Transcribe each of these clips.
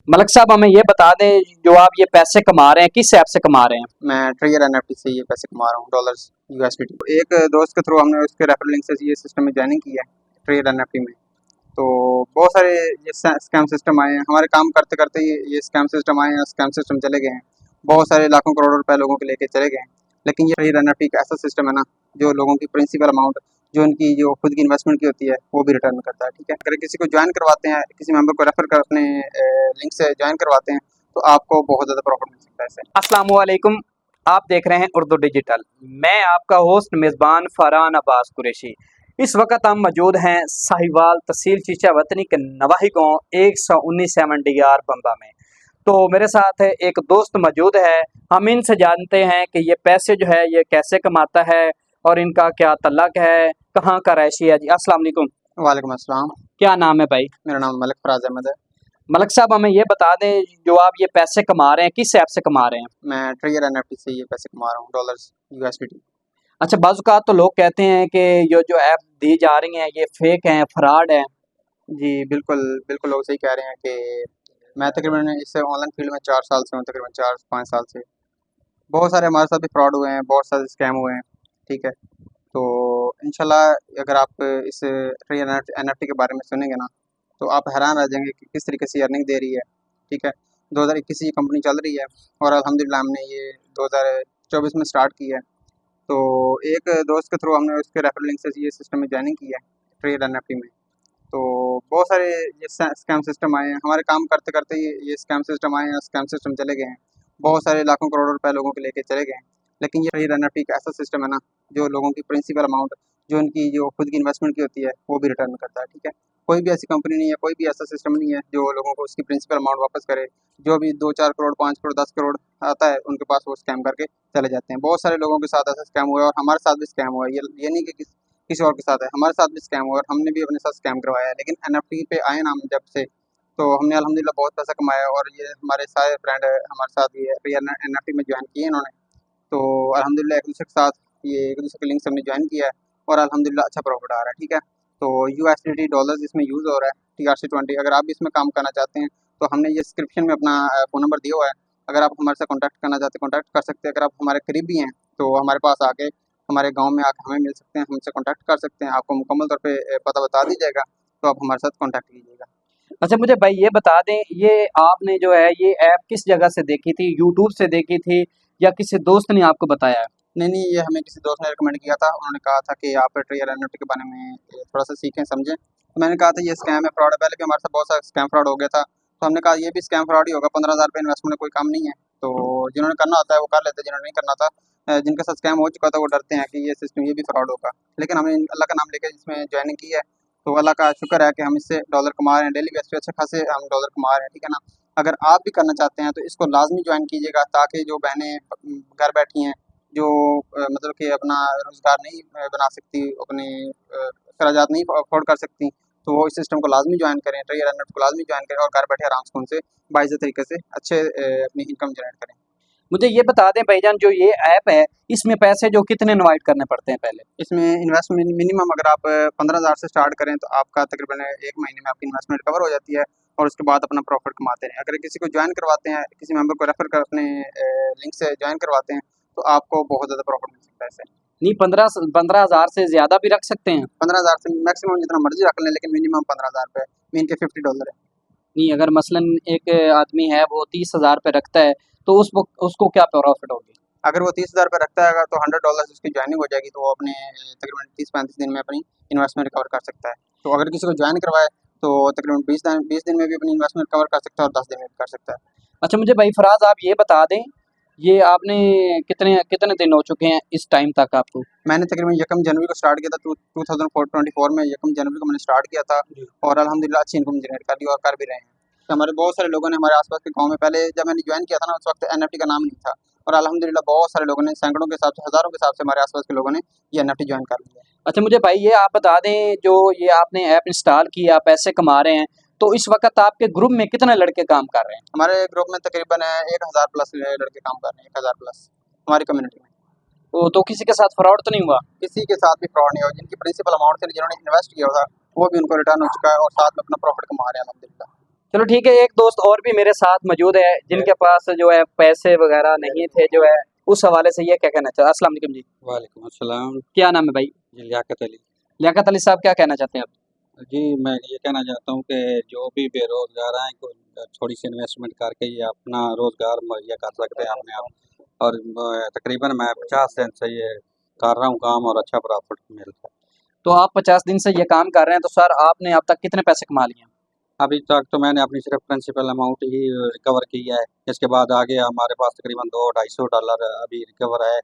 मलक साहब हमें ये बता दें, जो आप ये पैसे कमा रहे हैं किस ऐप से कमा रहे हैं? मैं ट्रिगर एनएफटी से ये पैसे कमा रहा हूँ, डॉलर्स यूएसडीटी। एक दोस्त के थ्रू हमने उसके रेफरल लिंक से ये सिस्टम में ज्वाइनिंग की है, ट्रिगर एनएफटी में। तो बहुत सारे ये स्कैम सिस्टम आए हैं, हमारे काम करते करते ये स्कैम सिस्टम आए हैं, स्कैम सिस्टम चले गए हैं। बहुत सारे लाखों करोड़ों रुपए लोगों के लेके चले गए हैं। लेकिन ये ट्रिगर एनएफटी का ऐसा सिस्टम है ना, जो लोगों की प्रिंसिपल अमाउंट, जो उनकी जो खुद की इन्वेस्टमेंट की होती है, वो भी रिटर्न करता है। ठीक है, अगर किसी को ज्वाइन करवाते हैं, किसी मेंबर को रेफर कर अपने लिंक से ज्वाइन करवाते हैं, तो आपको बहुत ज़्यादा प्रॉफिट मिल सकता है इससे। अस्सलाम वालेकुम। आप देख रहे हैं उर्दू डिजिटल। मैं आपका होस्ट मेज़बान फरहान अब्बास कुरैशी। इस वक्त हम मौजूद हैं साहिवाल तहसील चीचा वतनी के नवाही गाँव 119 बम्बा में। तो मेरे साथ एक दोस्त मौजूद है। हम इनसे जानते हैं कि ये पैसे जो है ये कैसे कमाता है और इनका क्या तल्लक है, कहाँ का रहायशी है। जी अस्सलाम वालेकुम। वालेकुम अस्सलाम। क्या नाम है भाई? मेरा नाम मलिक फराज अहमद है। मलक साहब हमें ये बता दें, जो आप ये पैसे कमा रहे हैं किस ऐप से कमा रहे हैं? मैं ट्रिगर एनएफटी से ये पैसे कमा रहा हूँ, डॉलर्स यूएसडीटी। अच्छा, बाज़-औक़ात तो लोग कहते हैं कि ये जो ऐप दी जा रही हैं ये फेक हैं, फ्रॉड हैं। जी, बिल्कुल, बिल्कुल लोग सही कह रहे हैं कि मैं तकरीबन इस ऑनलाइन फ़ील्ड में 4 साल से हूँ, तकरीबन 4-5 साल से। बहुत सारे हमारे साथ भी फ्रॉड हुए हैं, बहुत सारे स्कैम हुए हैं, ठीक है? तो इंशाल्लाह अगर आप इस फ्री एनएफटी के बारे में सुनेंगे ना, तो आप हैरान रह जाएँगे कि किस तरीके से अर्निंग दे रही है, ठीक है? 2021 से ये कंपनी चल रही है और अल्हम्दुलिल्लाह हमने ये 2024 में स्टार्ट की है। तो एक दोस्त के थ्रू हमने उसके रेफरल लिंक से ये सिस्टम में ज्वाइनिंग की है, ट्रेड एनएफटी में। तो बहुत सारे ये स्कैम सिस्टम आए हैं, हमारे काम करते करते ये स्कैम सिस्टम आए हैं, स्कैम सिस्टम चले गए हैं। बहुत सारे लाखों करोड़ों रुपए लोगों के लेके चले गए हैं। लेकिन ये ट्रेड एनएफटी का ऐसा सिस्टम है ना, जो लोगों की प्रिंसिपल अमाउंट, जो उनकी जो खुद की इन्वेस्टमेंट की होती है, वो भी रिटर्न करता है। ठीक है, कोई भी ऐसी कंपनी नहीं है, कोई भी ऐसा सिस्टम नहीं है जो लोगों को उसकी प्रिंसिपल अमाउंट वापस करे। जो भी 2-4 करोड़, 5 करोड़, 10 करोड़ आता है, उनके पास वो स्कैम करके चले जाते हैं। बहुत सारे लोगों के साथ ऐसा स्कैम हुआ है और हमारे साथ भी स्कैम हुआ है। ये नहीं कि किसी और के साथ है, हमारे साथ भी स्कैम हुआ है और हमने भी अपने साथ स्कैम करवाया है। लेकिन एनएफटी पे आए ना हम जब से, तो हमने अल्हम्दुलिल्लाह बहुत पैसा कमाया और ये हमारे सारे फ्रेंड हमारे साथ भी है, तो ये एनएफटी में ज्वाइन किए इन्होंने। तो अल्हम्दुलिल्लाह एक दूसरे के साथ ये एक दूसरे के लिंक से हमने ज्वाइन किया है और अल्हम्दुलिल्लाह अच्छा प्रॉफिट आ रहा है। ठीक है, तो यूएसडीटी डॉलर्स इसमें यूज़ हो रहा है, TRC20। अगर आप भी इसमें काम करना चाहते हैं, तो हमने ये डिस्क्रिप्शन में अपना फ़ोन नंबर दिया हुआ है। अगर आप हमारे से कॉन्टैक्ट करना चाहते हैं, कॉन्टैक्ट कर सकते हैं। अगर आप हमारे करीबी हैं, तो हमारे पास आके, हमारे गाँव में आके हमें मिल सकते हैं, हमसे कॉन्टैक्ट कर सकते हैं। आपको मुकम्मल तौर पे पता बता दी जाएगा, तो आप हमारे साथ कॉन्टैक्ट कीजिएगा। अच्छा मुझे भाई ये बता दें, ये आपने जो है ये ऐप किस जगह से देखी थी? यूट्यूब से देखी थी या किसी दोस्त ने आपको बताया है? नहीं, नहीं, ये हमें किसी दोस्त ने रिकमेंड किया था। उन्होंने कहा था कि आप ट्रिगर एनएफटी के बारे में थोड़ा-सा सीखें, समझें। तो मैंने कहा था ये स्कैम है, फ्रॉड है। पहले भी हमारे साथ बहुत सारा स्कैम फ्रॉड हो गया था। तो हमने कहा ये भी स्कैम फ्रॉड ही होगा, 15,000 रुपए इन्वेस्टमेंट में कोई काम नहीं है। तो जिन्होंने करना होता है वो कर लेते हैं, जिन्होंने नहीं करना था, जिनके साथ स्कैम हो चुका था, वो डरते हैं कि ये सिस्टम ये भी फ्रॉड होगा। लेकिन हमने अल्लाह का नाम लेके इसमें जॉइनिंग की है, तो अल्लाह का शुक्र है कि हम इससे डॉलर कमा रहे हैं, डेली बेस पे अच्छे खासे हम डॉलर कमा रहे हैं, ठीक है ना? अगर आप भी करना चाहते हैं, तो इसको लाज़मी जॉइन कीजिएगा, ताकि जो बहनें घर बैठी हैं, जो मतलब कि अपना रोज़गार नहीं बना सकती, अपने अखराजात नहीं अफ़ोर्ड कर सकती, तो वो इस सिस्टम को लाज़मी जॉइन करें, ट्रिगर एनएफटी को लाज़मी जॉइन करें और घर बैठे आराम से उनसे बाइज़्ज़त तरीके से अच्छे अपनी इनकम जनरेट करें। मुझे ये बता दें भाईजान, जो ये ऐप है इसमें पैसे जो कितने इनवाइट करने पड़ते हैं पहले? इसमें इन्वेस्टमेंट मिनिमम अगर आप 15,000 से स्टार्ट करें, तो आपका तकरीबन 1 महीने में आपकी इन्वेस्टमेंट कवर हो जाती है और उसके बाद अपना प्रॉफिट कमाते हैं। अगर किसी को जॉइन करवाते हैं, किसी मेंबर को रेफर कर अपने लिंक से जॉइन करवाते हैं, तो आपको बहुत ज़्यादा प्रॉफिट मिल सकता है इससे। नहीं, 15,000 से ज़्यादा भी रख सकते हैं? 15,000 से मैक्सिमम जितना मर्ज़ी रख लें, लेकिन मिनिमम 15,000 रुपए, मीन के $50 है। नहीं, अगर मसलन एक आदमी है वो 30,000 पे रखता है तो उसको क्या प्रॉफिट होगी? अगर वो 30,000 रुपए रखता है, तो $100 उसकी जॉइनिंग हो जाएगी, तो वो अपने तकरीबन 30-35 दिन में अपनी इन्वेस्टमेंट कवर कर सकता है। तो अगर किसी को जॉइन करवाए, तो तकरीबन 20 दिन में भी अपनी इन्वेस्टमेंट कवर कर सकता है और 10 दिन में भी कर सकता है। अच्छा मुझे भाई फराज आप ये बता दें, ये आपने कितने कितने दिन हो चुके हैं इस टाइम तक आपको? मैंने तकरीबन 1 जनवरी को स्टार्ट किया था, 2024 में 1 जनवरी को मैंने स्टार्ट किया था और अल्हम्दुलिल्लाह अच्छी इनकम जनरेट कर ली और कर भी रहे हैं। तो हमारे बहुत सारे लोगों ने हमारे आस-पास के गाँव में, पहले जब मैंने जॉइन किया था ना, उस वक़्त एनएफटी का नाम नहीं था और अल्हम्दुलिल्लाह बहुत सारे लोगों ने, सैकड़ों के हिसाब से, हज़ारों के हिसाब से हमारे आस-पास के लोगों ने ये एनएफटी जॉइन कर लिया है। अच्छा मुझे भाई ये आप बता दें, जो ये आपने ऐप इंस्टॉल किया, पैसे कमा रहे हैं, तो इस वक़्त आपके ग्रुप में कितने लड़के काम कर रहे हैं? हमारे ग्रुप में तकरीबन 1000 प्लस लड़के काम कर रहे हैं, 1000 प्लस हमारी कम्युनिटी में। तो किसी के साथ फ्रॉड तो नहीं हुआ? किसी के साथ भी फ्रॉड नहीं हुआ। जिनकी प्रिंसिपल अमाउंट थी, जिन्होंने इन्वेस्ट किया था, वो भी उनको रिटर्न हो चुका है और साथ में अपना प्रॉफिट कमा रहे हैं अल्हम्दुलिल्लाह। चलो ठीक है, एक दोस्त और भी मेरे साथ मौजूद है जिनके पास जो है पैसे वगैरह नहीं थे, जो है उस हवाले से ये क्या कहना चाहते हैं? अस्सलाम वालेकुम जी। वालेकुम अस्सलाम। क्या नाम है भाई? जी लियाकत अली। लियाकत अली साहब, क्या कहना चाहते हैं आप? जी मैं ये कहना चाहता हूँ कि जो भी बेरोज़गार हैं कोई थोड़ी सी इन्वेस्टमेंट करके ये अपना रोज़गार मुहैया कर सकते हैं अपने आप। और तकरीबन मैं 50 दिन से ये कर रहा हूँ काम और अच्छा प्रॉफिट मिलता है। तो आप 50 दिन से ये काम कर रहे हैं, तो सर आपने अब तक कितने पैसे कमा लिए हैं? अभी तक तो मैंने अपनी सिर्फ प्रिंसिपल अमाउंट ही रिकवर की है। इसके बाद आगे हमारे पास तकरीबन $200-250 अभी रिकवर है।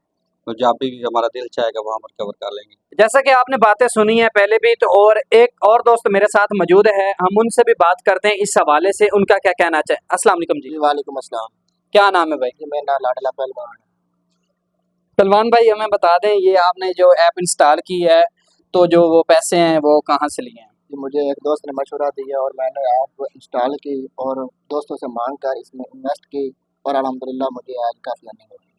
तो जब भी हमारा दिल चाहेगा वो हम रिकवर कर लेंगे। जैसा कि आपने बातें सुनी है पहले भी, तो और एक और दोस्त मेरे साथ मौजूद है, हम उनसे भी बात करते हैं इस हवाले से, उनका क्या कहना चाहिए। अस्सलाम वालेकुम जी। जी वालेकुम अस्सलाम। क्या नाम है भाई? जी मेरा नाम लाडला पहलवान है। सलमान भाई, हमें बता दें, ये आपने जो ऐप इंस्टॉल की है, तो जो वो पैसे हैं वो कहाँ से लिए हैं? जी मुझे एक दोस्त ने मशवरा दिया और मैंने ऐप इंस्टॉल की और दोस्तों से मांग कर इसमें इन्वेस्ट की और अल्हम्दुलिल्लाह मुझे आज काफ़ी अर्निंग हो रही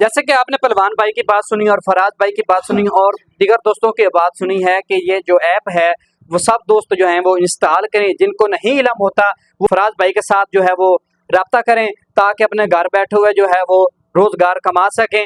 जैसे कि आपने पहलवान भाई की बात सुनी और फराज भाई की बात सुनी और दीगर दोस्तों की बात सुनी है कि ये जो ऐप है वो सब दोस्त जो हैं वो इंस्टॉल करें। जिनको नहीं इल्म होता वो फराज भाई के साथ जो है वो रब्ता करें, ताकि अपने घर बैठे हुए जो है वो रोज़गार कमा सकें।